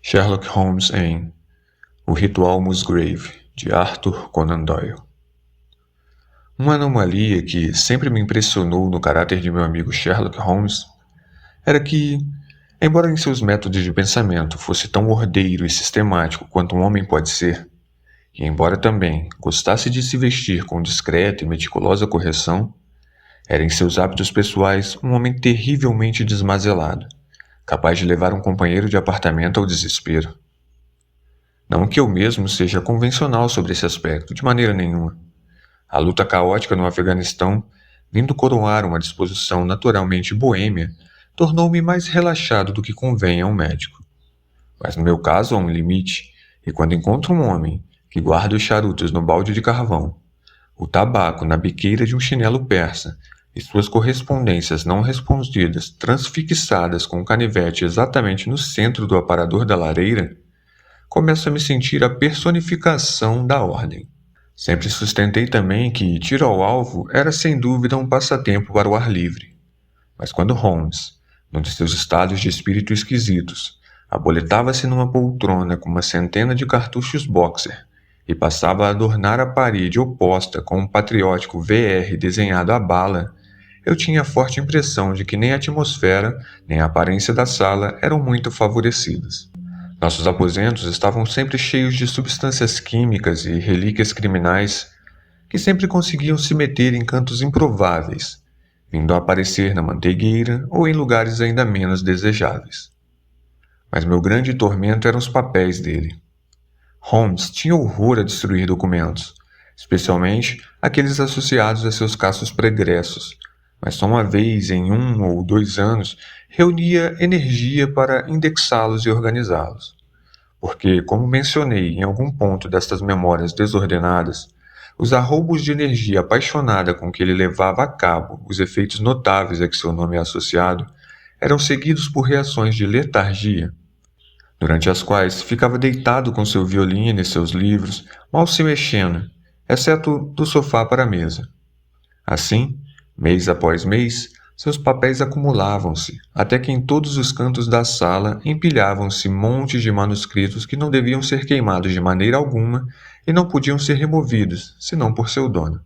Sherlock Holmes em O Ritual Musgrave, de Arthur Conan Doyle. Uma anomalia que sempre me impressionou no caráter de meu amigo Sherlock Holmes era que, embora em seus métodos de pensamento fosse tão ordeiro e sistemático quanto um homem pode ser, e embora também gostasse de se vestir com discreta e meticulosa correção, era em seus hábitos pessoais um homem terrivelmente desmazelado, capaz de levar um companheiro de apartamento ao desespero. Não que eu mesmo seja convencional sobre esse aspecto, de maneira nenhuma. A luta caótica no Afeganistão, vindo coroar uma disposição naturalmente boêmia, tornou-me mais relaxado do que convém a um médico. Mas no meu caso há um limite, e quando encontro um homem que guarda os charutos no balde de carvão, o tabaco na biqueira de um chinelo persa e suas correspondências não respondidas transfixadas com um canivete exatamente no centro do aparador da lareira, começo a me sentir a personificação da ordem. Sempre sustentei também que tiro ao alvo era sem dúvida um passatempo para o ar livre. Mas quando Holmes, num de seus estados de espírito esquisitos, aboletava-se numa poltrona com uma centena de cartuchos boxer e passava a adornar a parede oposta com um patriótico VR desenhado à bala, eu tinha a forte impressão de que nem a atmosfera nem a aparência da sala eram muito favorecidas. Nossos aposentos estavam sempre cheios de substâncias químicas e relíquias criminais que sempre conseguiam se meter em cantos improváveis, vindo a aparecer na manteigueira ou em lugares ainda menos desejáveis. Mas meu grande tormento eram os papéis dele. Holmes tinha horror a destruir documentos, especialmente aqueles associados a seus casos pregressos, mas só uma vez em 1 ou 2 anos reunia energia para indexá-los e organizá-los. Porque, como mencionei em algum ponto destas memórias desordenadas, os arroubos de energia apaixonada com que ele levava a cabo os efeitos notáveis a que seu nome é associado eram seguidos por reações de letargia, durante as quais ficava deitado com seu violino e seus livros, mal se mexendo, exceto do sofá para a mesa. Assim, mês após mês, seus papéis acumulavam-se, até que em todos os cantos da sala empilhavam-se montes de manuscritos que não deviam ser queimados de maneira alguma e não podiam ser removidos, senão por seu dono.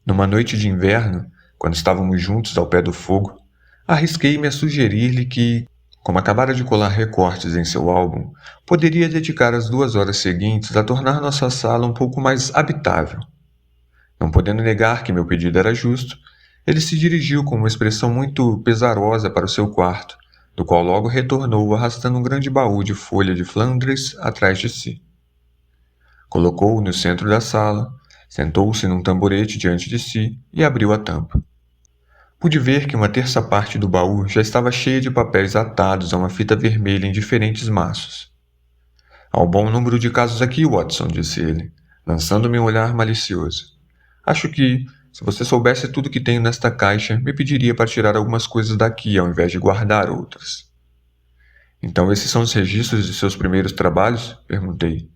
Numa noite de inverno, quando estávamos juntos ao pé do fogo, arrisquei-me a sugerir-lhe que, como acabara de colar recortes em seu álbum, poderia dedicar as 2 horas seguintes a tornar nossa sala um pouco mais habitável. Não podendo negar que meu pedido era justo, ele se dirigiu com uma expressão muito pesarosa para o seu quarto, do qual logo retornou arrastando um grande baú de folha de Flandres atrás de si. Colocou-o no centro da sala, sentou-se num tamborete diante de si e abriu a tampa. Pude ver que uma terça parte do baú já estava cheia de papéis atados a uma fita vermelha em diferentes maços. Há um bom número de casos aqui, Watson, disse ele, lançando-me um olhar malicioso. Acho que, se você soubesse tudo que tenho nesta caixa, me pediria para tirar algumas coisas daqui ao invés de guardar outras. Então esses são os registros de seus primeiros trabalhos? Perguntei.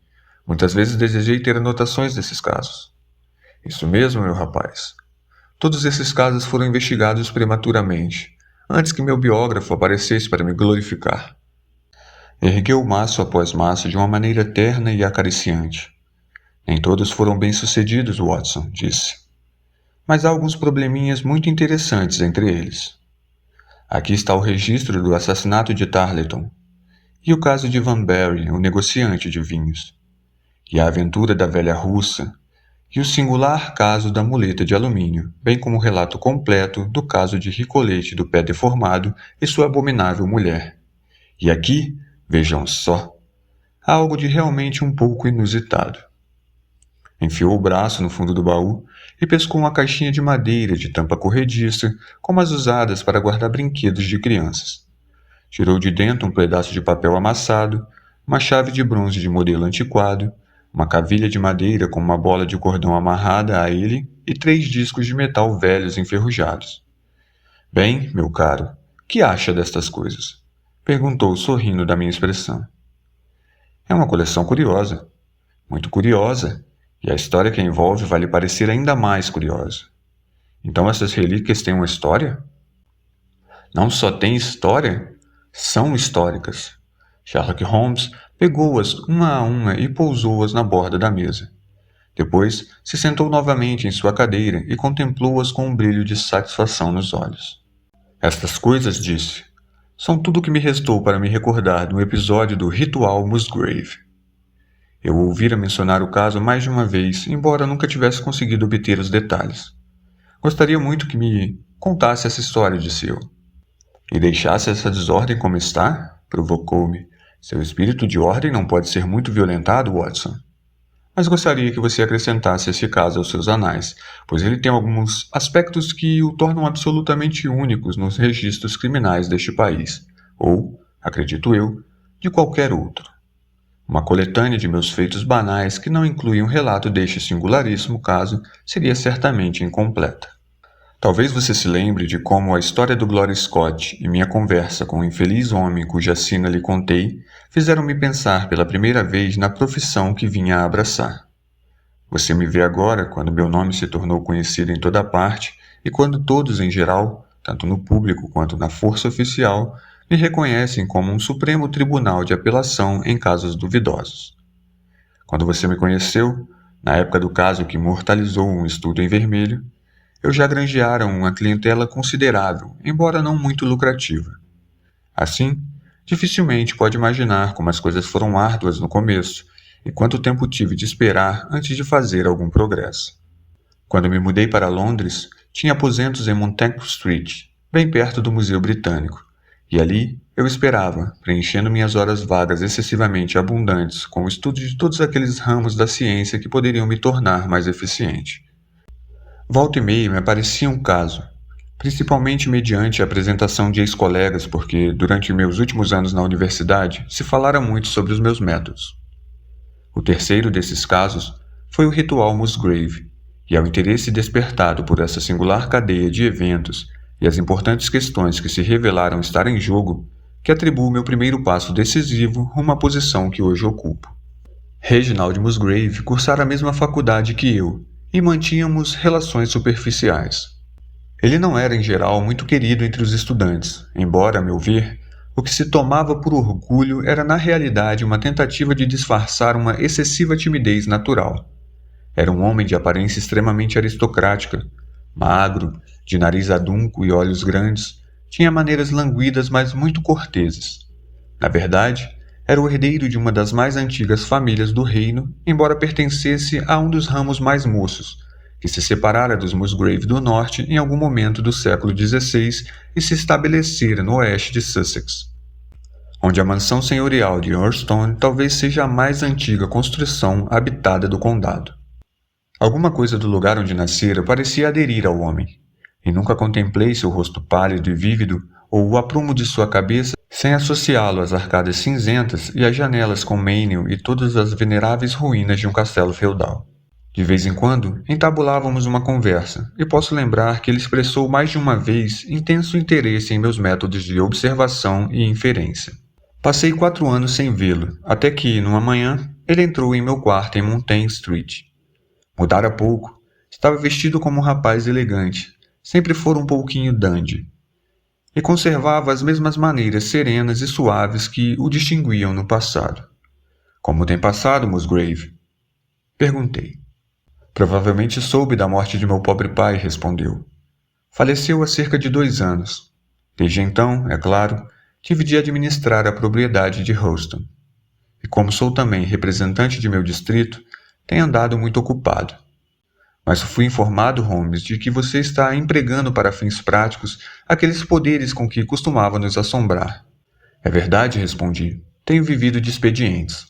Muitas vezes desejei ter anotações desses casos. Isso mesmo, meu rapaz. Todos esses casos foram investigados prematuramente, antes que meu biógrafo aparecesse para me glorificar. Ergueu maço após maço de uma maneira terna e acariciante. Nem todos foram bem-sucedidos, Watson, disse. Mas há alguns probleminhas muito interessantes entre eles. Aqui está o registro do assassinato de Tarleton, e o caso de Van Barry, o negociante de vinhos, e a aventura da velha russa, e o singular caso da muleta de alumínio, bem como o relato completo do caso de Ricolete do pé deformado e sua abominável mulher. E aqui, vejam só, há algo de realmente um pouco inusitado. Enfiou o braço no fundo do baú e pescou uma caixinha de madeira de tampa corrediça, como as usadas para guardar brinquedos de crianças. Tirou de dentro um pedaço de papel amassado, uma chave de bronze de modelo antiquado, uma cavilha de madeira com uma bola de cordão amarrada a ele e 3 discos de metal velhos enferrujados. Bem, meu caro, que acha destas coisas? Perguntou sorrindo da minha expressão. É uma coleção curiosa, muito curiosa, e a história que a envolve vai lhe parecer ainda mais curiosa. Então essas relíquias têm uma história? Não só têm história, são históricas. Sherlock Holmes pegou-as uma a uma e pousou-as na borda da mesa. Depois, se sentou novamente em sua cadeira e contemplou-as com um brilho de satisfação nos olhos. Estas coisas, disse, são tudo o que me restou para me recordar do episódio do Ritual Musgrave. Eu ouvira mencionar o caso mais de uma vez, embora nunca tivesse conseguido obter os detalhes. Gostaria muito que me contasse essa história, disse eu. E deixasse essa desordem como está? Provocou-me. Seu espírito de ordem não pode ser muito violentado, Watson. Mas gostaria que você acrescentasse esse caso aos seus anais, pois ele tem alguns aspectos que o tornam absolutamente únicos nos registros criminais deste país, ou, acredito eu, de qualquer outro. Uma coletânea de meus feitos banais que não inclui um relato deste singularíssimo caso seria certamente incompleta. Talvez você se lembre de como a história do Glory Scott e minha conversa com o infeliz homem cuja sina lhe contei fizeram-me pensar pela primeira vez na profissão que vinha a abraçar. Você me vê agora, quando meu nome se tornou conhecido em toda parte e quando todos em geral, tanto no público quanto na força oficial, me reconhecem como um supremo tribunal de apelação em casos duvidosos. Quando você me conheceu, na época do caso que imortalizou um estudo em vermelho, eu já granjeara uma clientela considerável, embora não muito lucrativa. Assim, dificilmente pode imaginar como as coisas foram árduas no começo e quanto tempo tive de esperar antes de fazer algum progresso. Quando me mudei para Londres, tinha aposentos em Montague Street, bem perto do Museu Britânico, e ali eu esperava, preenchendo minhas horas vagas excessivamente abundantes com o estudo de todos aqueles ramos da ciência que poderiam me tornar mais eficiente. Volta e meia me aparecia um caso, principalmente mediante a apresentação de ex-colegas, porque durante meus últimos anos na universidade se falara muito sobre os meus métodos. O terceiro desses casos foi o Ritual Musgrave, e ao interesse despertado por essa singular cadeia de eventos e as importantes questões que se revelaram estar em jogo, que atribuo meu primeiro passo decisivo rumo à posição que hoje ocupo. Reginald Musgrave cursara a mesma faculdade que eu, e mantínhamos relações superficiais. Ele não era, em geral, muito querido entre os estudantes, embora, a meu ver, o que se tomava por orgulho era na realidade uma tentativa de disfarçar uma excessiva timidez natural. Era um homem de aparência extremamente aristocrática, magro, de nariz adunco e olhos grandes, tinha maneiras languidas, mas muito corteses. Na verdade, era o herdeiro de uma das mais antigas famílias do reino, embora pertencesse a um dos ramos mais moços, que se separara dos Musgrave do Norte em algum momento do século XVI e se estabelecera no oeste de Sussex, onde a mansão senhorial de Earlstone talvez seja a mais antiga construção habitada do condado. Alguma coisa do lugar onde nascera parecia aderir ao homem, e nunca contemplei seu rosto pálido e vívido ou o aprumo de sua cabeça sem associá-lo às arcadas cinzentas e às janelas com meinel e todas as veneráveis ruínas de um castelo feudal. De vez em quando, entabulávamos uma conversa, e posso lembrar que ele expressou mais de uma vez intenso interesse em meus métodos de observação e inferência. Passei 4 anos sem vê-lo, até que, numa manhã, ele entrou em meu quarto em Montague Street. Mudara pouco, estava vestido como um rapaz elegante, sempre fora um pouquinho dandy, e conservava as mesmas maneiras serenas e suaves que o distinguiam no passado. Como tem passado, Musgrave? Perguntei. Provavelmente soube da morte de meu pobre pai, respondeu. Faleceu há cerca de 2 anos. Desde então, é claro, tive de administrar a propriedade de Houston. E como sou também representante de meu distrito, tenho andado muito ocupado. Mas fui informado, Holmes, de que você está empregando para fins práticos aqueles poderes com que costumava nos assombrar. É verdade, respondi. Tenho vivido de expedientes.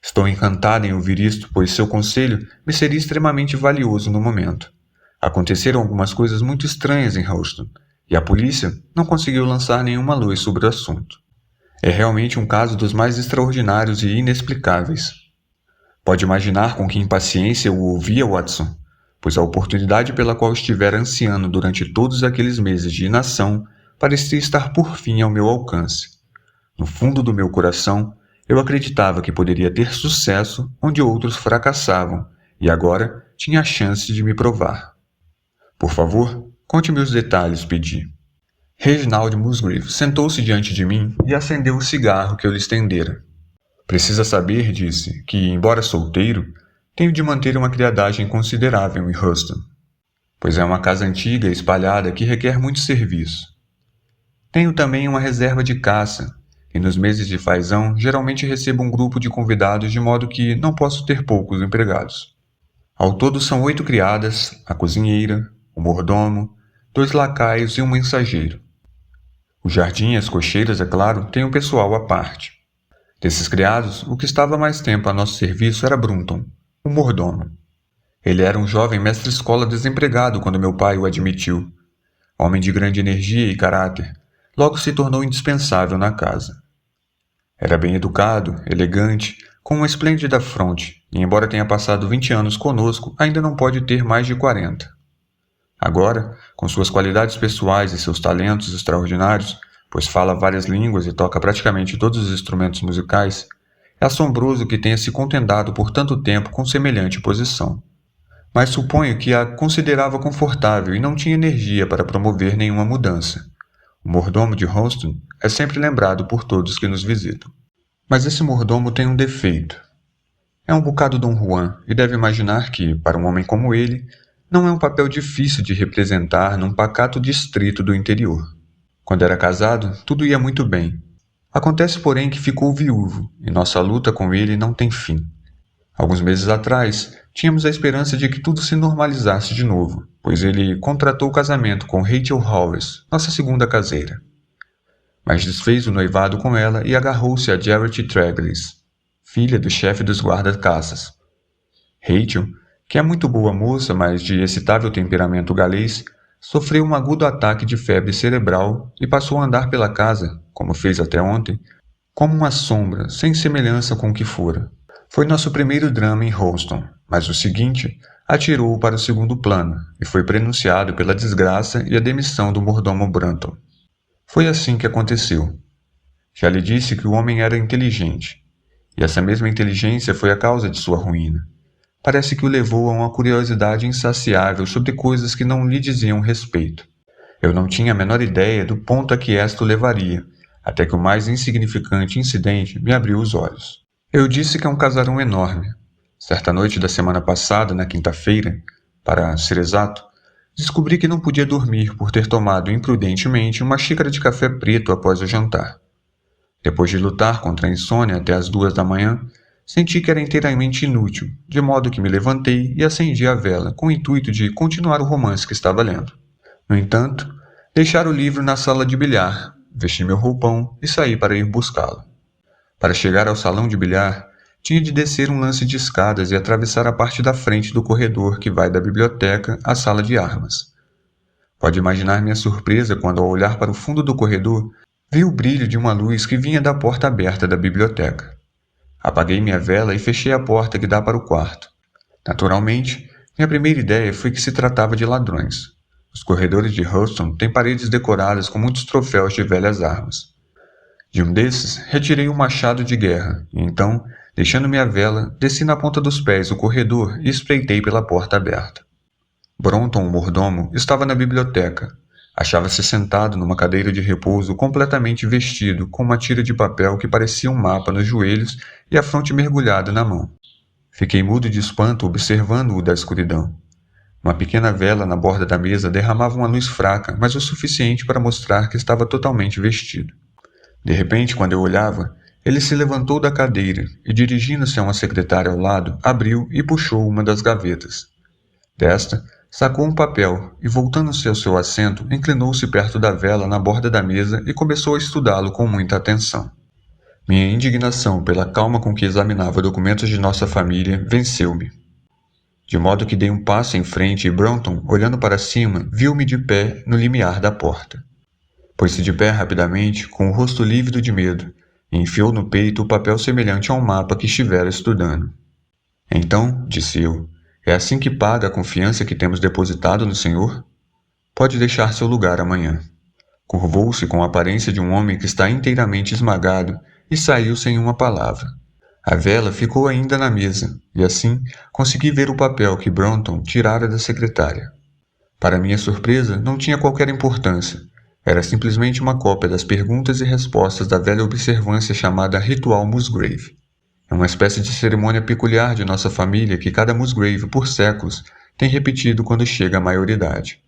Estou encantado em ouvir isto, pois seu conselho me seria extremamente valioso no momento. Aconteceram algumas coisas muito estranhas em Houston, e a polícia não conseguiu lançar nenhuma luz sobre o assunto. É realmente um caso dos mais extraordinários e inexplicáveis. Pode imaginar com que impaciência eu o ouvia, Watson, pois a oportunidade pela qual estivera ansiando durante todos aqueles meses de inação parecia estar por fim ao meu alcance. No fundo do meu coração, eu acreditava que poderia ter sucesso onde outros fracassavam, e agora tinha a chance de me provar. Por favor, conte-me os detalhes, pedi. Reginald Musgrave sentou-se diante de mim e acendeu o cigarro que eu lhe estendera. Precisa saber, disse, que, embora solteiro, tenho de manter uma criadagem considerável em Huston, pois é uma casa antiga e espalhada que requer muito serviço. Tenho também uma reserva de caça, e nos meses de fazão geralmente recebo um grupo de convidados de modo que não posso ter poucos empregados. Ao todo são 8 criadas, a cozinheira, o mordomo, 2 lacaios e um mensageiro. O jardim e as cocheiras, é claro, têm um pessoal à parte. Desses criados, o que estava mais tempo a nosso serviço era Brunton, o mordomo. Ele era um jovem mestre-escola desempregado quando meu pai o admitiu. Homem de grande energia e caráter, logo se tornou indispensável na casa. Era bem educado, elegante, com uma esplêndida fronte, e embora tenha passado 20 anos conosco, ainda não pode ter mais de 40. Agora, com suas qualidades pessoais e seus talentos extraordinários, pois fala várias línguas e toca praticamente todos os instrumentos musicais, é assombroso que tenha se contentado por tanto tempo com semelhante posição. Mas suponho que a considerava confortável e não tinha energia para promover nenhuma mudança. O mordomo de Houston é sempre lembrado por todos que nos visitam. Mas esse mordomo tem um defeito. É um bocado Dom Juan e deve imaginar que, para um homem como ele, não é um papel difícil de representar num pacato distrito do interior. Quando era casado, tudo ia muito bem. Acontece, porém, que ficou viúvo, e nossa luta com ele não tem fim. Alguns meses atrás, tínhamos a esperança de que tudo se normalizasse de novo, pois ele contratou o casamento com Rachel Howes, nossa segunda caseira. Mas desfez o noivado com ela e agarrou-se a Jarrett Traglis, filha do chefe dos guarda-caças. Rachel, que é muito boa moça, mas de excitável temperamento galês, sofreu um agudo ataque de febre cerebral e passou a andar pela casa, como fez até ontem, como uma sombra, sem semelhança com o que fora. Foi nosso primeiro drama em Houston, mas o seguinte atirou-o para o segundo plano e foi prenunciado pela desgraça e a demissão do mordomo Brunton. Foi assim que aconteceu. Já lhe disse que o homem era inteligente, e essa mesma inteligência foi a causa de sua ruína. Parece que o levou a uma curiosidade insaciável sobre coisas que não lhe diziam respeito. Eu não tinha a menor ideia do ponto a que esta o levaria, até que o mais insignificante incidente me abriu os olhos. Eu disse que é um casarão enorme. Certa noite da semana passada, na quinta-feira, para ser exato, descobri que não podia dormir por ter tomado imprudentemente uma xícara de café preto após o jantar. Depois de lutar contra a insônia até as 2 da manhã, senti que era inteiramente inútil, de modo que me levantei e acendi a vela com o intuito de continuar o romance que estava lendo. No entanto, deixara o livro na sala de bilhar, vesti meu roupão e saí para ir buscá-lo. Para chegar ao salão de bilhar, tinha de descer um lance de escadas e atravessar a parte da frente do corredor que vai da biblioteca à sala de armas. Pode imaginar minha surpresa quando, ao olhar para o fundo do corredor, vi o brilho de uma luz que vinha da porta aberta da biblioteca. Apaguei minha vela e fechei a porta que dá para o quarto. Naturalmente, minha primeira ideia foi que se tratava de ladrões. Os corredores de Houston têm paredes decoradas com muitos troféus de velhas armas. De um desses, retirei um machado de guerra, e então, deixando minha vela, desci na ponta dos pés o corredor e espreitei pela porta aberta. Brunton, o mordomo, estava na biblioteca. Achava-se sentado numa cadeira de repouso completamente vestido, com uma tira de papel que parecia um mapa nos joelhos e a fronte mergulhada na mão. Fiquei mudo de espanto observando-o da escuridão. Uma pequena vela na borda da mesa derramava uma luz fraca, mas o suficiente para mostrar que estava totalmente vestido. De repente, quando eu olhava, ele se levantou da cadeira e, dirigindo-se a uma secretária ao lado, abriu e puxou uma das gavetas. Desta, sacou um papel e, voltando-se ao seu assento, inclinou-se perto da vela na borda da mesa e começou a estudá-lo com muita atenção. Minha indignação pela calma com que examinava documentos de nossa família venceu-me. De modo que dei um passo em frente e Brunton, olhando para cima, viu-me de pé no limiar da porta. Pôs-se de pé rapidamente, com o rosto lívido de medo, e enfiou no peito o papel semelhante a um mapa que estivera estudando. Então, disse eu, é assim que paga a confiança que temos depositado no Senhor? Pode deixar seu lugar amanhã. Curvou-se com a aparência de um homem que está inteiramente esmagado e saiu sem uma palavra. A vela ficou ainda na mesa, e assim consegui ver o papel que Brunton tirara da secretária. Para minha surpresa, não tinha qualquer importância. Era simplesmente uma cópia das perguntas e respostas da velha observância chamada Ritual Musgrave. É uma espécie de cerimônia peculiar de nossa família que cada Musgrave, por séculos, tem repetido quando chega à maioridade.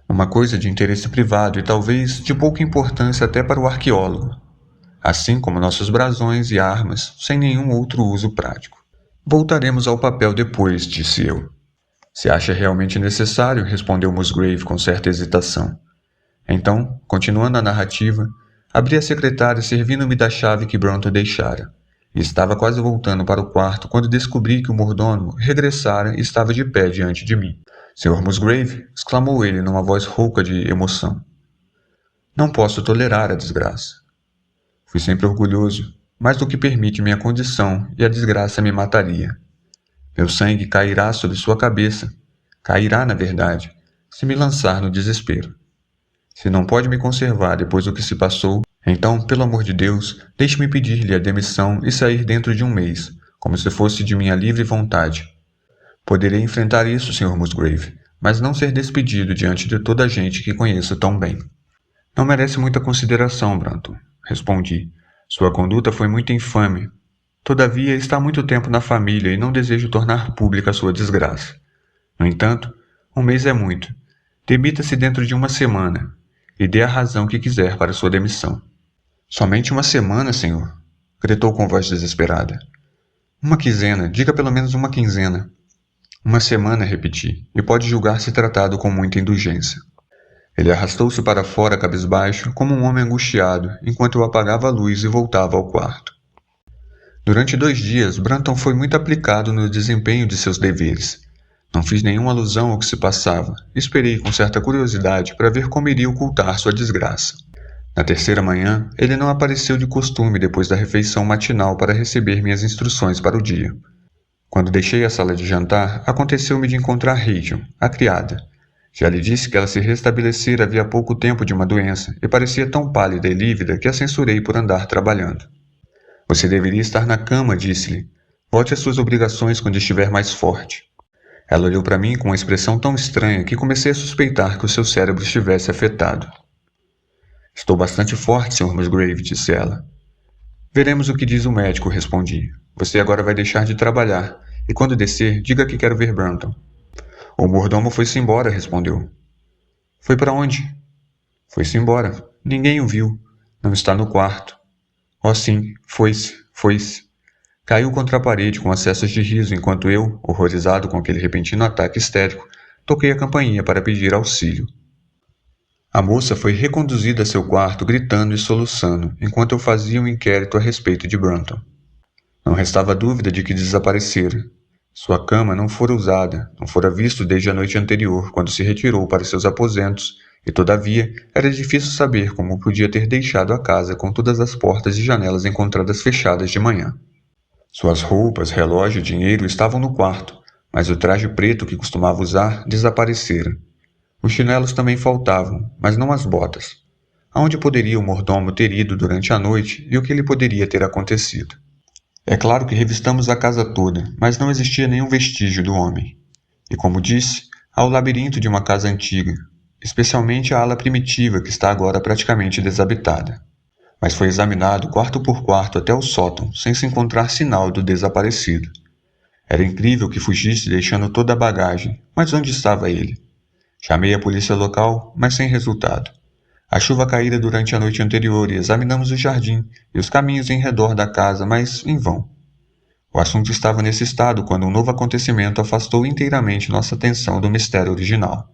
Uma coisa de interesse privado e talvez de pouca importância até para o arqueólogo, assim como nossos brasões e armas, sem nenhum outro uso prático. Voltaremos ao papel depois, disse eu. Se acha realmente necessário, respondeu Musgrave com certa hesitação. Então, continuando a narrativa, abri a secretária servindo-me da chave que Brunton deixara, e estava quase voltando para o quarto quando descobri que o mordomo regressara e estava de pé diante de mim. Sr. Musgrave, exclamou ele numa voz rouca de emoção. Não posso tolerar a desgraça. Fui sempre orgulhoso, mais do que permite minha condição, e a desgraça me mataria. Meu sangue cairá sobre sua cabeça, cairá, na verdade, se me lançar no desespero. Se não pode me conservar depois do que se passou, então, pelo amor de Deus, deixe-me pedir-lhe a demissão e sair dentro de um mês, como se fosse de minha livre vontade. Poderei enfrentar isso, Sr. Musgrave, mas não ser despedido diante de toda a gente que conheço tão bem. Não merece muita consideração, Brunton, respondi. Sua conduta foi muito infame. Todavia, está há muito tempo na família e não desejo tornar pública a sua desgraça. No entanto, um mês é muito. Demita-se dentro de uma semana e dê a razão que quiser para sua demissão. Somente uma semana, senhor? Gritou com voz desesperada. Uma quinzena, diga pelo menos uma quinzena. Uma semana, repeti, e pode julgar-se tratado com muita indulgência. Ele arrastou-se para fora cabisbaixo, como um homem angustiado, enquanto eu apagava a luz e voltava ao quarto. Durante 2 dias, Brunton foi muito aplicado no desempenho de seus deveres. Não fiz nenhuma alusão ao que se passava, e esperei com certa curiosidade para ver como iria ocultar sua desgraça. Na terceira manhã, ele não apareceu de costume depois da refeição matinal para receber minhas instruções para o dia. Quando deixei a sala de jantar, aconteceu-me de encontrar Rachel, a criada. Já lhe disse que ela se restabelecera havia pouco tempo de uma doença e parecia tão pálida e lívida que a censurei por andar trabalhando. Você deveria estar na cama, disse-lhe. Volte às suas obrigações quando estiver mais forte. Ela olhou para mim com uma expressão tão estranha que comecei a suspeitar que o seu cérebro estivesse afetado. Estou bastante forte, Sr. Musgrave, disse ela. Veremos o que diz o médico, respondi. Você agora vai deixar de trabalhar, e quando descer, diga que quero ver Brunton. O mordomo foi-se embora, respondeu. Foi para onde? Foi-se embora. Ninguém o viu. Não está no quarto. Oh, sim, foi-se. Caiu contra a parede com acessos de riso enquanto eu, horrorizado com aquele repentino ataque histérico, toquei a campainha para pedir auxílio. A moça foi reconduzida a seu quarto gritando e soluçando, enquanto eu fazia um inquérito a respeito de Brunton. Não restava dúvida de que desaparecera. Sua cama não fora usada, não fora visto desde a noite anterior, quando se retirou para seus aposentos, e todavia era difícil saber como podia ter deixado a casa com todas as portas e janelas encontradas fechadas de manhã. Suas roupas, relógio e dinheiro estavam no quarto, mas o traje preto que costumava usar desaparecera. Os chinelos também faltavam, mas não as botas. Aonde poderia o mordomo ter ido durante a noite e o que lhe poderia ter acontecido? É claro que revistamos a casa toda, mas não existia nenhum vestígio do homem. E como disse, há o labirinto de uma casa antiga, especialmente a ala primitiva que está agora praticamente desabitada. Mas foi examinado quarto por quarto até o sótão, sem se encontrar sinal do desaparecido. Era incrível que fugisse deixando toda a bagagem, mas onde estava ele? Chamei a polícia local, mas sem resultado. A chuva caíra durante a noite anterior e examinamos o jardim e os caminhos em redor da casa, mas em vão. O assunto estava nesse estado quando um novo acontecimento afastou inteiramente nossa atenção do mistério original.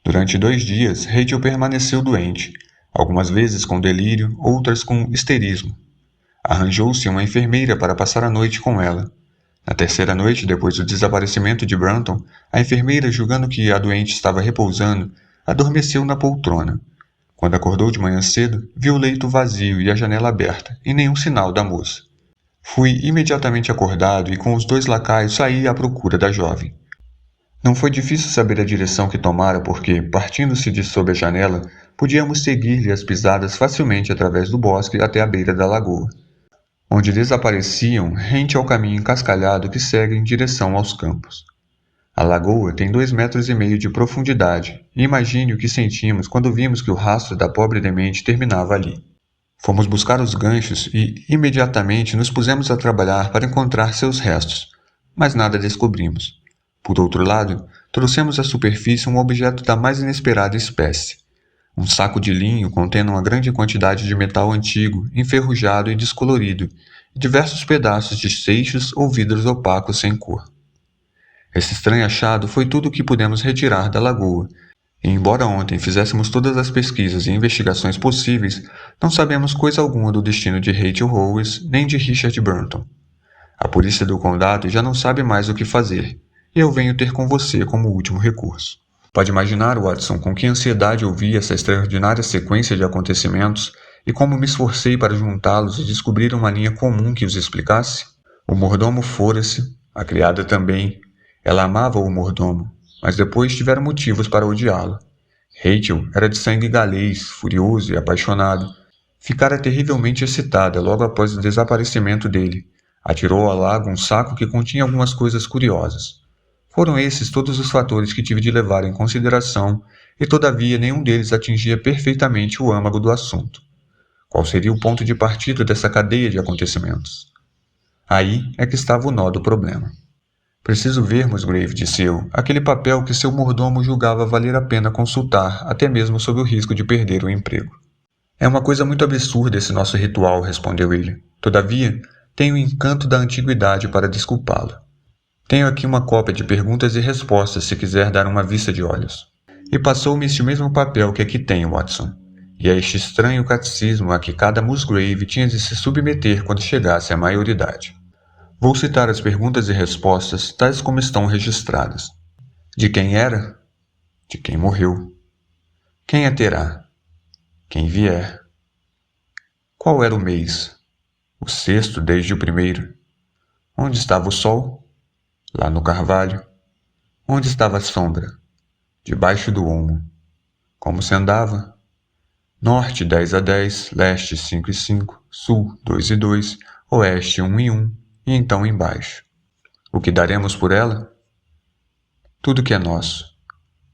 Durante 2 dias, Rachel permaneceu doente, algumas vezes com delírio, outras com histerismo. Arranjou-se uma enfermeira para passar a noite com ela. Na terceira noite, depois do desaparecimento de Brunton, a enfermeira, julgando que a doente estava repousando, adormeceu na poltrona. Quando acordou de manhã cedo, viu o leito vazio e a janela aberta, e nenhum sinal da moça. Fui imediatamente acordado e com os 2 lacaios saí à procura da jovem. Não foi difícil saber a direção que tomara porque, partindo-se de sob a janela, podíamos seguir-lhe as pisadas facilmente através do bosque até a beira da lagoa, onde desapareciam rente ao caminho encascalhado que segue em direção aos campos. A lagoa tem 2,5 metros de profundidade, e imagine o que sentimos quando vimos que o rastro da pobre demente terminava ali. Fomos buscar os ganchos e, imediatamente, nos pusemos a trabalhar para encontrar seus restos, mas nada descobrimos. Por outro lado, trouxemos à superfície um objeto da mais inesperada espécie. Um saco de linho contendo uma grande quantidade de metal antigo, enferrujado e descolorido, e diversos pedaços de seixos ou vidros opacos sem cor. Esse estranho achado foi tudo o que pudemos retirar da lagoa, e embora ontem fizéssemos todas as pesquisas e investigações possíveis, não sabemos coisa alguma do destino de Rachel Hollis nem de Richard Burton. A polícia do condado já não sabe mais o que fazer, e eu venho ter com você como último recurso. Pode imaginar, Watson, com que ansiedade ouvi essa extraordinária sequência de acontecimentos e como me esforcei para juntá-los e descobrir uma linha comum que os explicasse? O mordomo fora-se, a criada também. Ela amava o mordomo, mas depois tiveram motivos para odiá-lo. Rachel era de sangue galês, furioso e apaixonado. Ficara terrivelmente excitada logo após o desaparecimento dele. Atirou ao lago um saco que continha algumas coisas curiosas. Foram esses todos os fatores que tive de levar em consideração, e todavia nenhum deles atingia perfeitamente o âmago do assunto. Qual seria o ponto de partida dessa cadeia de acontecimentos? Aí é que estava o nó do problema. Preciso ver, Musgrave, disse eu, aquele papel que seu mordomo julgava valer a pena consultar, até mesmo sob o risco de perder o emprego. É uma coisa muito absurda esse nosso ritual, respondeu ele. Todavia, tenho o encanto da antiguidade para desculpá-lo. Tenho aqui uma cópia de perguntas e respostas se quiser dar uma vista de olhos. E passou-me este mesmo papel que aqui tenho, Watson. E é este estranho catecismo a que cada Musgrave tinha de se submeter quando chegasse à maioridade. Vou citar as perguntas e respostas tais como estão registradas. De quem era? De quem morreu. Quem a terá? Quem vier. Qual era o mês? O sexto desde o primeiro. Onde estava o sol? Lá no carvalho. Onde estava a sombra? Debaixo do olmo. Como se andava? Norte 10 a 10, leste 5 e 5, sul 2 e 2, oeste 1 e 1, e então embaixo. O que daremos por ela? Tudo que é nosso.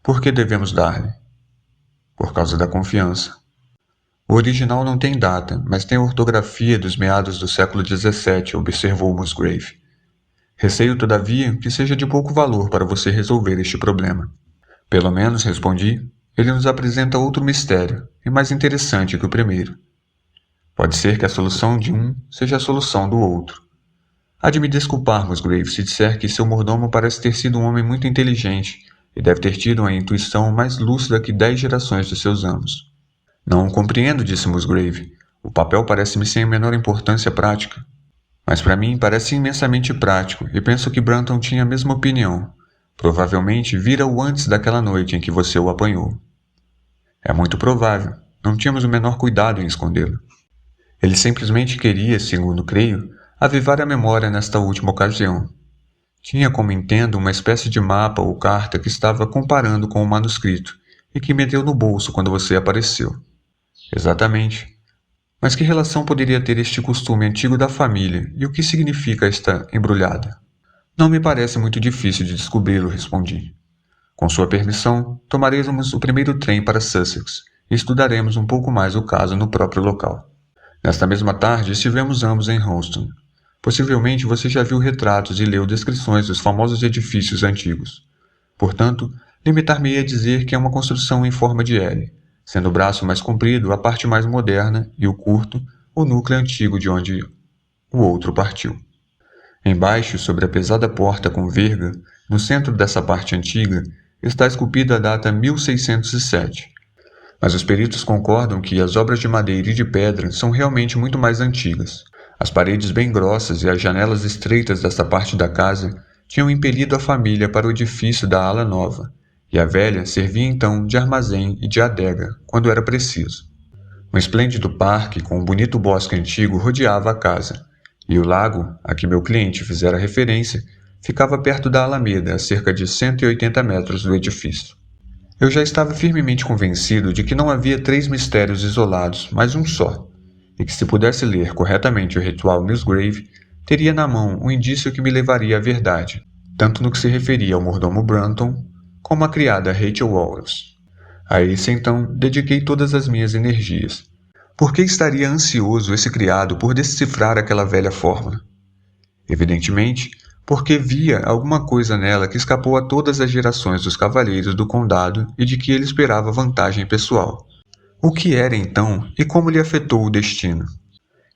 Por que devemos dar-lhe? Por causa da confiança. O original não tem data, mas tem ortografia dos meados do século XVII, observou Musgrave. Receio, todavia, que seja de pouco valor para você resolver este problema. Pelo menos, respondi, ele nos apresenta outro mistério, e mais interessante que o primeiro. Pode ser que a solução de um seja a solução do outro. Há de me desculpar, Musgrave, se disser que seu mordomo parece ter sido um homem muito inteligente e deve ter tido uma intuição mais lúcida que 10 gerações de seus amos. Não o compreendo, disse Musgrave. O papel parece-me sem a menor importância prática. Mas para mim parece imensamente prático, e penso que Brunton tinha a mesma opinião. Provavelmente vira-o antes daquela noite em que você o apanhou. É muito provável. Não tínhamos o menor cuidado em escondê-lo. Ele simplesmente queria, segundo creio, avivar a memória nesta última ocasião. Tinha, como entendo, uma espécie de mapa ou carta que estava comparando com o manuscrito e que me deu no bolso quando você apareceu. Exatamente. Mas que relação poderia ter este costume antigo da família e o que significa esta embrulhada? Não me parece muito difícil de descobri-lo, respondi. Com sua permissão, tomaremos o primeiro trem para Sussex e estudaremos um pouco mais o caso no próprio local. Nesta mesma tarde, estivemos ambos em Houston. Possivelmente você já viu retratos e leu descrições dos famosos edifícios antigos. Portanto, limitar-me-ei a dizer que é uma construção em forma de L, sendo o braço mais comprido a parte mais moderna e o curto, o núcleo antigo de onde o outro partiu. Embaixo, sobre a pesada porta com verga, no centro dessa parte antiga, está esculpida a data 1607. Mas os peritos concordam que as obras de madeira e de pedra são realmente muito mais antigas. As paredes bem grossas e as janelas estreitas desta parte da casa tinham impelido a família para o edifício da ala nova, e a velha servia então de armazém e de adega, quando era preciso. Um esplêndido parque com um bonito bosque antigo rodeava a casa, e o lago, a que meu cliente fizera referência, ficava perto da alameda, a cerca de 180 metros do edifício. Eu já estava firmemente convencido de que não havia 3 mistérios isolados, mas um só, e que se pudesse ler corretamente o ritual Musgrave, teria na mão um indício que me levaria à verdade. tanto no que se referia ao mordomo Brunton, como à criada Rachel Walls. A esse, então, dediquei todas as minhas energias. Por que estaria ansioso esse criado por decifrar aquela velha fórmula? Evidentemente, porque via alguma coisa nela que escapou a todas as gerações dos cavaleiros do condado e de que ele esperava vantagem pessoal. O que era então e como lhe afetou o destino?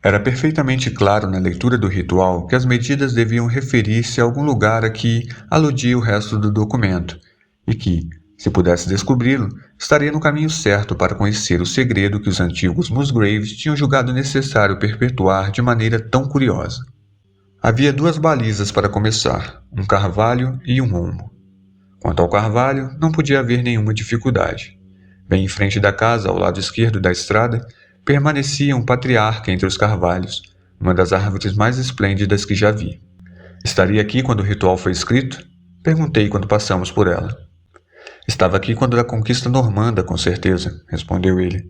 Era perfeitamente claro na leitura do ritual que as medidas deviam referir-se a algum lugar a que aludia o resto do documento, e que, se pudesse descobri-lo, estaria no caminho certo para conhecer o segredo que os antigos Musgraves tinham julgado necessário perpetuar de maneira tão curiosa. Havia 2 balizas para começar, um carvalho e um olmo. Quanto ao carvalho, não podia haver nenhuma dificuldade. Bem em frente da casa, ao lado esquerdo da estrada, permanecia um patriarca entre os carvalhos, uma das árvores mais esplêndidas que já vi. Estaria aqui quando o ritual foi escrito? Perguntei quando passamos por ela. Estava aqui quando da conquista normanda, com certeza, respondeu ele.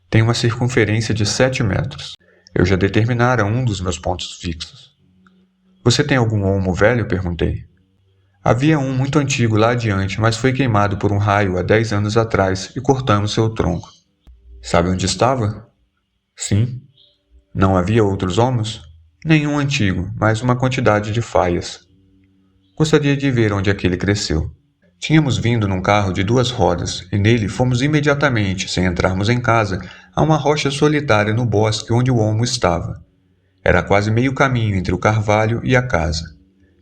Tem uma circunferência de 7 metros. Eu já determinara um dos meus pontos fixos. Você tem algum olmo velho? Perguntei. Havia um muito antigo lá adiante, mas foi queimado por um raio há 10 anos atrás e cortamos seu tronco. Sabe onde estava? Sim. Não havia outros olmos? Nenhum antigo, mas uma quantidade de faias. Gostaria de ver onde aquele cresceu. Tínhamos vindo num carro de 2 rodas, e nele fomos imediatamente, sem entrarmos em casa, a uma rocha solitária no bosque onde o olmo estava. Era quase meio caminho entre o carvalho e a casa.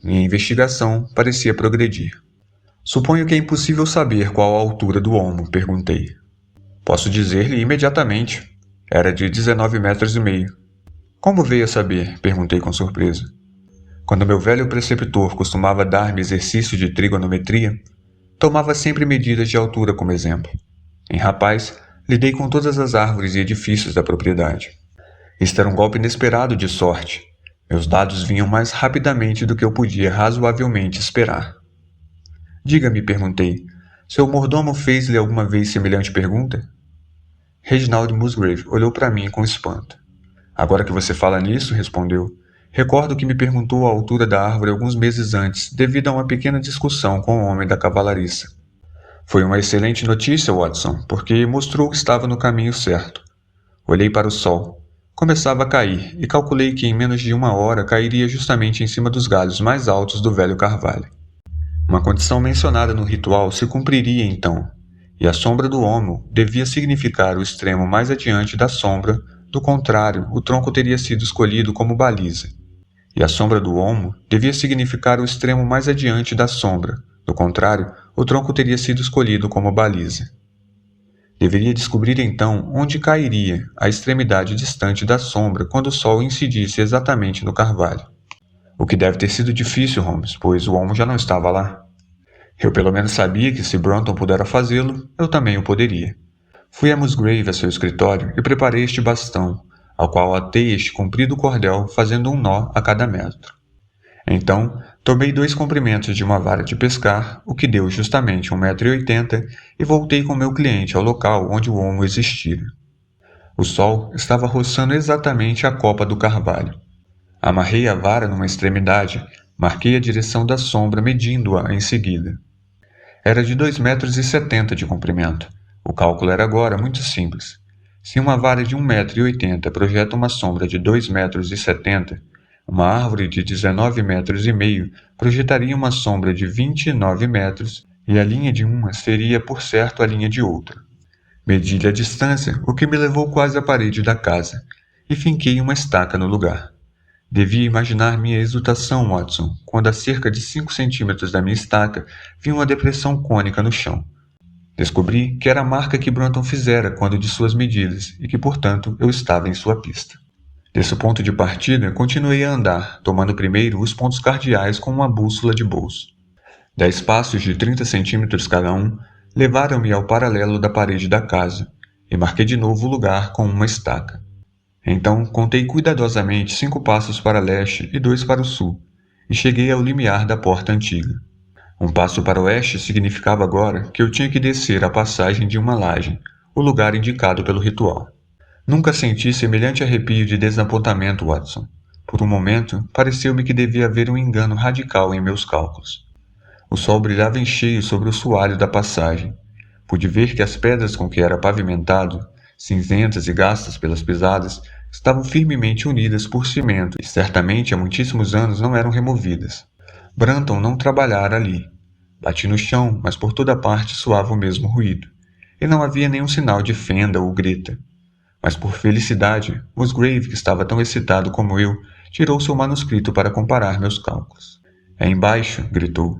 Minha investigação parecia progredir. Suponho que é impossível saber qual a altura do olmo, perguntei. Posso dizer-lhe imediatamente. Era de 19 metros e meio. Como veio a saber? Perguntei com surpresa. Quando meu velho preceptor costumava dar-me exercício de trigonometria, tomava sempre medidas de altura como exemplo. Em rapaz, lidei com todas as árvores e edifícios da propriedade. Este era um golpe inesperado de sorte. Meus dados vinham mais rapidamente do que eu podia razoavelmente esperar. Diga-me, perguntei, seu mordomo fez-lhe alguma vez semelhante pergunta? Reginald Musgrave olhou para mim com espanto. Agora que você fala nisso, respondeu, recordo que me perguntou a altura da árvore alguns meses antes, devido a uma pequena discussão com o homem da cavalariça. Foi uma excelente notícia, Watson, porque mostrou que estava no caminho certo. Olhei para o sol. Começava a cair, e calculei que em menos de 1 hora cairia justamente em cima dos galhos mais altos do velho carvalho. Uma condição mencionada no ritual se cumpriria então, e a sombra do olmo devia significar o extremo mais adiante da sombra, do contrário, o tronco teria sido escolhido como baliza. E a sombra do olmo devia significar o extremo mais adiante da sombra, do contrário, o tronco teria sido escolhido como baliza. Deveria descobrir então onde cairia a extremidade distante da sombra quando o sol incidisse exatamente no carvalho. O que deve ter sido difícil, Holmes, pois o olmo já não estava lá. Eu pelo menos sabia que se Brunton pudera fazê-lo, eu também o poderia. Fui a Musgrave a seu escritório e preparei este bastão, ao qual atei este comprido cordel fazendo um nó a cada metro. Então, tomei 2 comprimentos de uma vara de pescar, o que deu justamente 1,80 m, e voltei com meu cliente ao local onde o olmo existira. O sol estava roçando exatamente a copa do carvalho. Amarrei a vara numa extremidade, marquei a direção da sombra medindo-a em seguida. Era de 2,70 m de comprimento. O cálculo era agora muito simples. Se uma vara de 1,80 m projeta uma sombra de 2,70 m, uma árvore de 19,5 metros projetaria uma sombra de 29 metros e a linha de uma seria, por certo, a linha de outra. Medi-lhe a distância, o que me levou quase à parede da casa, e finquei uma estaca no lugar. Devia imaginar minha exultação, Watson, quando a cerca de 5 centímetros da minha estaca vi uma depressão cônica no chão. Descobri que era a marca que Brunton fizera quando de suas medidas e que, portanto, eu estava em sua pista. Desse ponto de partida, continuei a andar, tomando primeiro os pontos cardeais com uma bússola de bolso. 10 passos de 30 centímetros cada um levaram-me ao paralelo da parede da casa, e marquei de novo o lugar com uma estaca. Então, contei cuidadosamente 5 passos para leste e 2 para o sul, e cheguei ao limiar da porta antiga. Um passo para o oeste significava agora que eu tinha que descer a passagem de uma laje, o lugar indicado pelo ritual. Nunca senti semelhante arrepio de desapontamento, Watson. Por um momento, pareceu-me que devia haver um engano radical em meus cálculos. O sol brilhava em cheio sobre o soalho da passagem. Pude ver que as pedras com que era pavimentado, cinzentas e gastas pelas pisadas, estavam firmemente unidas por cimento e certamente há muitíssimos anos não eram removidas. Brunton não trabalhara ali. Bati no chão, mas por toda parte soava o mesmo ruído, e não havia nenhum sinal de fenda ou greta. Mas por felicidade, Musgrave, que estava tão excitado como eu, tirou seu manuscrito para comparar meus cálculos. É embaixo, gritou.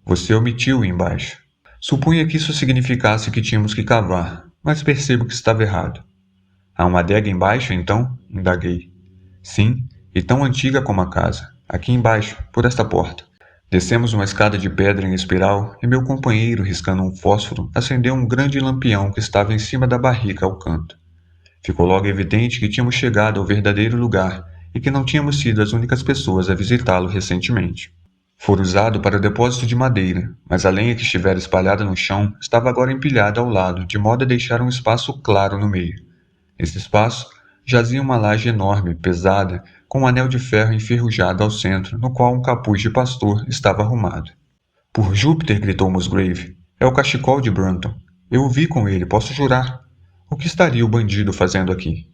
Você omitiu o embaixo. Supunha que isso significasse que tínhamos que cavar, mas percebo que estava errado. Há uma adega embaixo, então? Indaguei. Sim, e tão antiga como a casa. Aqui embaixo, por esta porta. Descemos uma escada de pedra em espiral e meu companheiro, riscando um fósforo, acendeu um grande lampião que estava em cima da barrica ao canto. Ficou logo evidente que tínhamos chegado ao verdadeiro lugar e que não tínhamos sido as únicas pessoas a visitá-lo recentemente. Fora usado para o depósito de madeira, mas a lenha que estivera espalhada no chão estava agora empilhada ao lado, de modo a deixar um espaço claro no meio. Nesse espaço jazia uma laje enorme, pesada, com um anel de ferro enferrujado ao centro, no qual um capuz de pastor estava arrumado. Por Júpiter, gritou Musgrave, é o cachecol de Brunton. Eu o vi com ele, posso jurar. O que estaria o bandido fazendo aqui?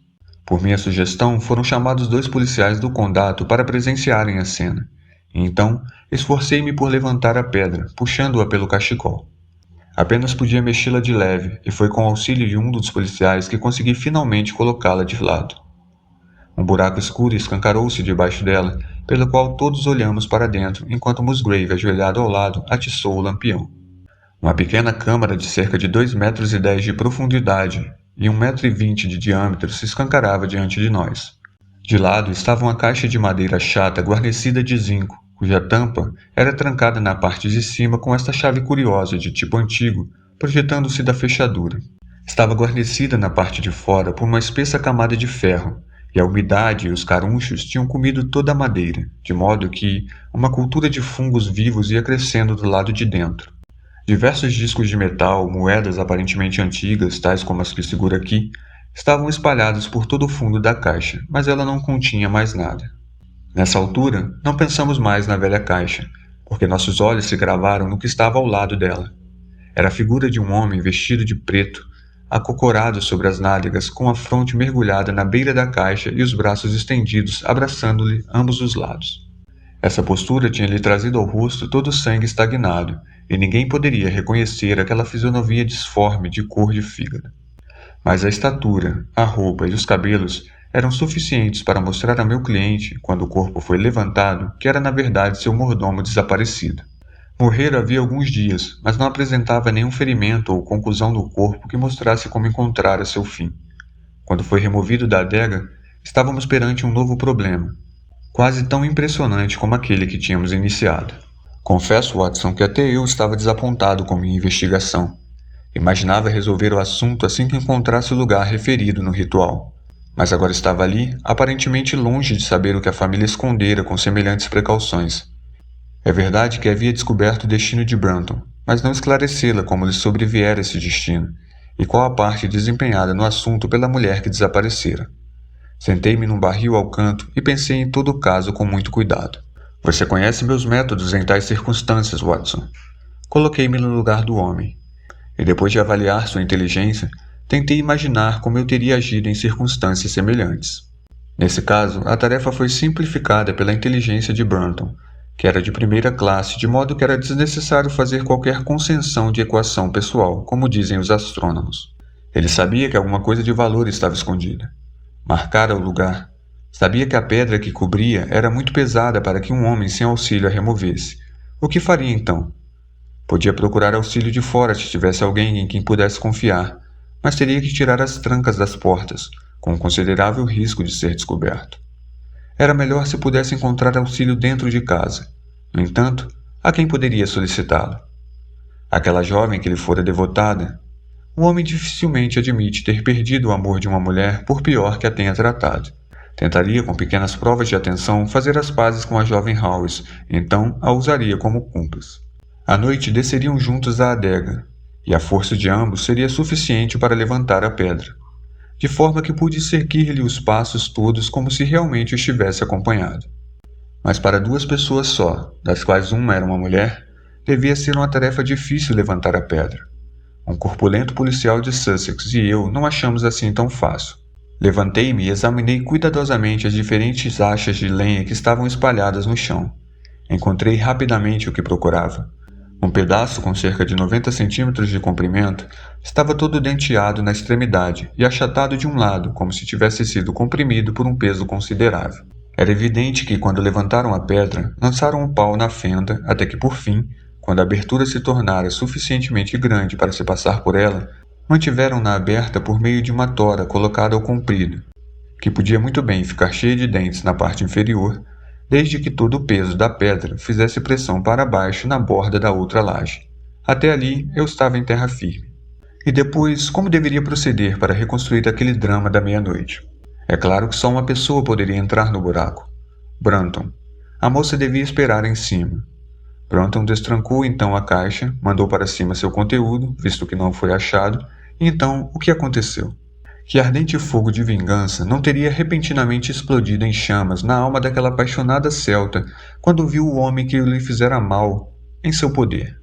Por minha sugestão, foram chamados 2 policiais do condado para presenciarem a cena. E então, esforcei-me por levantar a pedra, puxando-a pelo cachecol. Apenas podia mexê-la de leve, e foi com o auxílio de um dos policiais que consegui finalmente colocá-la de lado. Um buraco escuro escancarou-se debaixo dela, pelo qual todos olhamos para dentro, enquanto Musgrave, ajoelhado ao lado, atiçou o lampião. Uma pequena câmara de cerca de 2,10 metros de profundidade e 1,20 metros de diâmetro se escancarava diante de nós. De lado estava uma caixa de madeira chata guarnecida de zinco, cuja tampa era trancada na parte de cima com esta chave curiosa de tipo antigo, projetando-se da fechadura. Estava guarnecida na parte de fora por uma espessa camada de ferro, e a umidade e os carunchos tinham comido toda a madeira, de modo que uma cultura de fungos vivos ia crescendo do lado de dentro. Diversos discos de metal, moedas aparentemente antigas, tais como as que segura aqui, estavam espalhados por todo o fundo da caixa, mas ela não continha mais nada. Nessa altura, não pensamos mais na velha caixa, porque nossos olhos se gravaram no que estava ao lado dela. Era a figura de um homem vestido de preto, acocorado sobre as nádegas, com a fronte mergulhada na beira da caixa e os braços estendidos, abraçando-lhe ambos os lados. Essa postura tinha lhe trazido ao rosto todo o sangue estagnado, e ninguém poderia reconhecer aquela fisionomia disforme de cor de fígado. Mas a estatura, a roupa e os cabelos eram suficientes para mostrar a meu cliente, quando o corpo foi levantado, que era na verdade seu mordomo desaparecido. Morrera havia alguns dias, mas não apresentava nenhum ferimento ou contusão no corpo que mostrasse como encontrara seu fim. Quando foi removido da adega, estávamos perante um novo problema, quase tão impressionante como aquele que tínhamos iniciado. Confesso, Watson, que até eu estava desapontado com minha investigação. Imaginava resolver o assunto assim que encontrasse o lugar referido no ritual. Mas agora estava ali, aparentemente longe de saber o que a família escondera com semelhantes precauções. É verdade que havia descoberto o destino de Brunton, mas não esclarecê-la como lhe sobreviera esse destino, e qual a parte desempenhada no assunto pela mulher que desaparecera. Sentei-me num barril ao canto e pensei em todo o caso com muito cuidado. Você conhece meus métodos em tais circunstâncias, Watson. Coloquei-me no lugar do homem, e depois de avaliar sua inteligência, tentei imaginar como eu teria agido em circunstâncias semelhantes. Nesse caso, a tarefa foi simplificada pela inteligência de Brunton, que era de primeira classe, de modo que era desnecessário fazer qualquer concessão de equação pessoal, como dizem os astrônomos. Ele sabia que alguma coisa de valor estava escondida. Marcara o lugar. Sabia que a pedra que cobria era muito pesada para que um homem sem auxílio a removesse. O que faria então? Podia procurar auxílio de fora se tivesse alguém em quem pudesse confiar, mas teria que tirar as trancas das portas, com considerável risco de ser descoberto. Era melhor se pudesse encontrar auxílio dentro de casa. No entanto, a quem poderia solicitá-lo? Aquela jovem que lhe fora devotada? O homem dificilmente admite ter perdido o amor de uma mulher por pior que a tenha tratado. Tentaria, com pequenas provas de atenção, fazer as pazes com a jovem Hawes, então a usaria como cúmplice. À noite desceriam juntos à adega, e a força de ambos seria suficiente para levantar a pedra, de forma que pude seguir-lhe os passos todos como se realmente o estivesse acompanhado. Mas para 2 pessoas só, das quais uma era uma mulher, devia ser uma tarefa difícil levantar a pedra. Um corpulento policial de Sussex e eu não achamos assim tão fácil. Levantei-me e examinei cuidadosamente as diferentes achas de lenha que estavam espalhadas no chão. Encontrei rapidamente o que procurava. Um pedaço com cerca de 90 centímetros de comprimento estava todo denteado na extremidade e achatado de um lado, como se tivesse sido comprimido por um peso considerável. Era evidente que, quando levantaram a pedra, lançaram o pau na fenda até que, por fim, quando a abertura se tornara suficientemente grande para se passar por ela, mantiveram-na aberta por meio de uma tora colocada ao comprido, que podia muito bem ficar cheia de dentes na parte inferior, desde que todo o peso da pedra fizesse pressão para baixo na borda da outra laje. Até ali eu estava em terra firme. E depois, como deveria proceder para reconstruir aquele drama da meia-noite? É claro que só uma pessoa poderia entrar no buraco. Brunton. A moça devia esperar em cima. Brunton destrancou então a caixa, mandou para cima seu conteúdo, visto que não foi achado, e então o que aconteceu? Que ardente fogo de vingança não teria repentinamente explodido em chamas na alma daquela apaixonada celta quando viu o homem que lhe fizera mal em seu poder?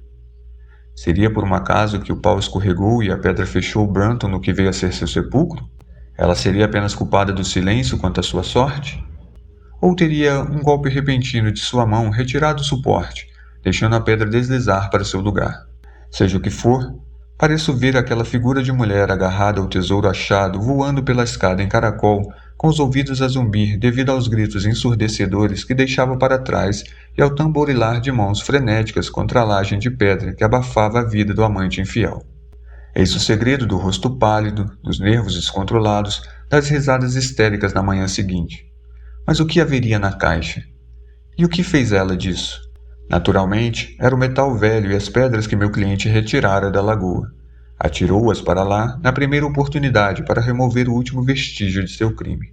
Seria por um acaso que o pau escorregou e a pedra fechou Brunton no que veio a ser seu sepulcro? Ela seria apenas culpada do silêncio quanto à sua sorte? Ou teria um golpe repentino de sua mão retirado o suporte, deixando a pedra deslizar para seu lugar? Seja o que for, pareço ver aquela figura de mulher agarrada ao tesouro achado voando pela escada em caracol, com os ouvidos a zumbir devido aos gritos ensurdecedores que deixava para trás e ao tamborilar de mãos frenéticas contra a laje de pedra que abafava a vida do amante infiel. Eis o segredo do rosto pálido, dos nervos descontrolados, das risadas histéricas na manhã seguinte. Mas o que haveria na caixa? E o que fez ela disso? Naturalmente, era o metal velho e as pedras que meu cliente retirara da lagoa. Atirou-as para lá na primeira oportunidade para remover o último vestígio de seu crime.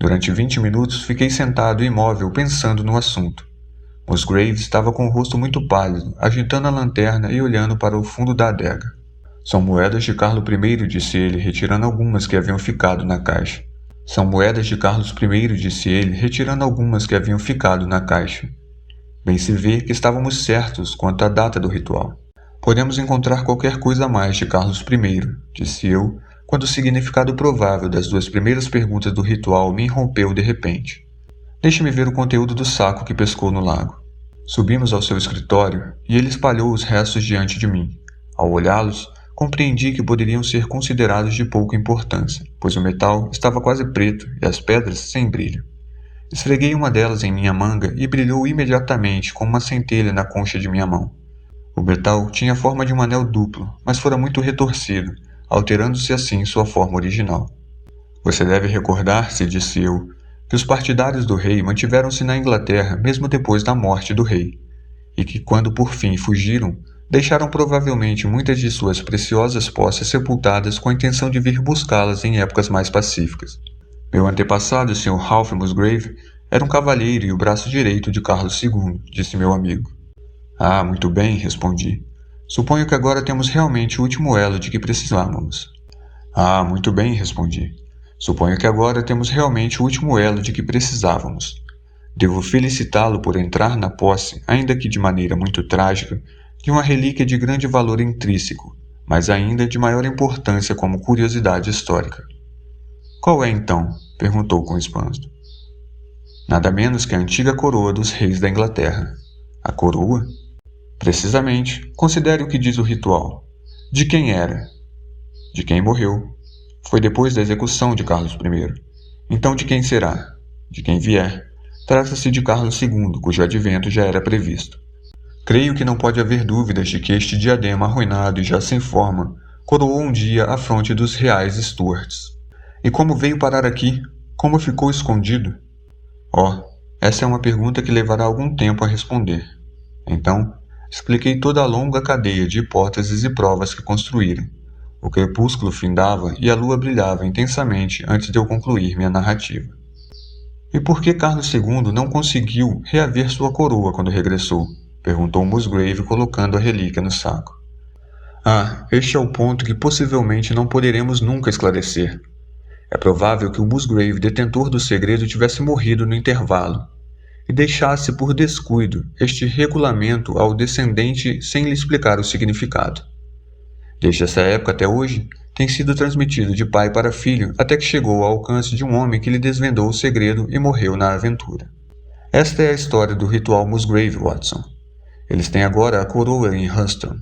Durante 20 minutos fiquei sentado imóvel pensando no assunto. Musgrave estava com o rosto muito pálido, agitando a lanterna e olhando para o fundo da adega. São moedas de Carlo I, disse ele, retirando algumas que haviam ficado na caixa. São moedas de Carlos I, disse ele, retirando algumas que haviam ficado na caixa. Bem se vê que estávamos certos quanto à data do ritual. Podemos encontrar qualquer coisa a mais de Carlos I, disse eu, quando o significado provável das duas primeiras perguntas do ritual me irrompeu de repente. Deixe-me ver o conteúdo do saco que pescou no lago. Subimos ao seu escritório e ele espalhou os restos diante de mim. Ao olhá-los, compreendi que poderiam ser considerados de pouca importância, pois o metal estava quase preto e as pedras sem brilho. Esfreguei uma delas em minha manga e brilhou imediatamente como uma centelha na concha de minha mão. O metal tinha a forma de um anel duplo, mas fora muito retorcido, alterando-se assim sua forma original. Você deve recordar-se, disse eu, que os partidários do rei mantiveram-se na Inglaterra mesmo depois da morte do rei, e que quando por fim fugiram, deixaram provavelmente muitas de suas preciosas posses sepultadas com a intenção de vir buscá-las em épocas mais pacíficas. Meu antepassado, o Sr. Ralph Musgrave, era um cavalheiro e o braço direito de Carlos II, disse meu amigo. Ah, muito bem, respondi. Suponho que agora temos realmente o último elo de que precisávamos. Ah, muito bem, respondi. Suponho que agora temos realmente o último elo de que precisávamos. Devo felicitá-lo por entrar na posse, ainda que de maneira muito trágica, de uma relíquia de grande valor intrínseco, mas ainda de maior importância como curiosidade histórica. Qual é, então? Perguntou com espanto. Nada menos que a antiga coroa dos reis da Inglaterra. A coroa? Precisamente. Considere o que diz o ritual. De quem era? De quem morreu. Foi depois da execução de Carlos I. Então de quem será? De quem vier. Trata-se de Carlos II, cujo advento já era previsto. Creio que não pode haver dúvidas de que este diadema arruinado e já sem forma coroou um dia a fronte dos reais Stuarts. E como veio parar aqui? Como ficou escondido? Essa é uma pergunta que levará algum tempo a responder. Então, expliquei toda a longa cadeia de hipóteses e provas que construíram. O crepúsculo findava e a lua brilhava intensamente antes de eu concluir minha narrativa. E por que Carlos II não conseguiu reaver sua coroa quando regressou? Perguntou Musgrave, colocando a relíquia no saco. Este é o ponto que possivelmente não poderemos nunca esclarecer. É provável que o Musgrave, detentor do segredo, tivesse morrido no intervalo. e deixasse por descuido este regulamento ao descendente sem lhe explicar o significado. Desde essa época até hoje, tem sido transmitido de pai para filho até que chegou ao alcance de um homem que lhe desvendou o segredo e morreu na aventura. Esta é a história do ritual Musgrave, Watson. Eles têm agora a coroa em Huston,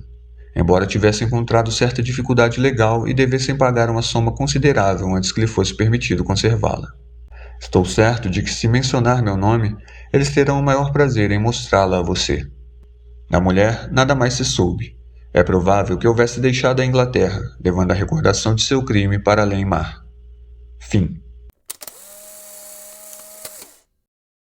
embora tivessem encontrado certa dificuldade legal e devessem pagar uma soma considerável antes que lhe fosse permitido conservá-la. Estou certo de que, se mencionar meu nome, eles terão o maior prazer em mostrá-la a você. Da mulher, nada mais se soube. É provável que houvesse deixado a Inglaterra, levando a recordação de seu crime para além mar. Fim.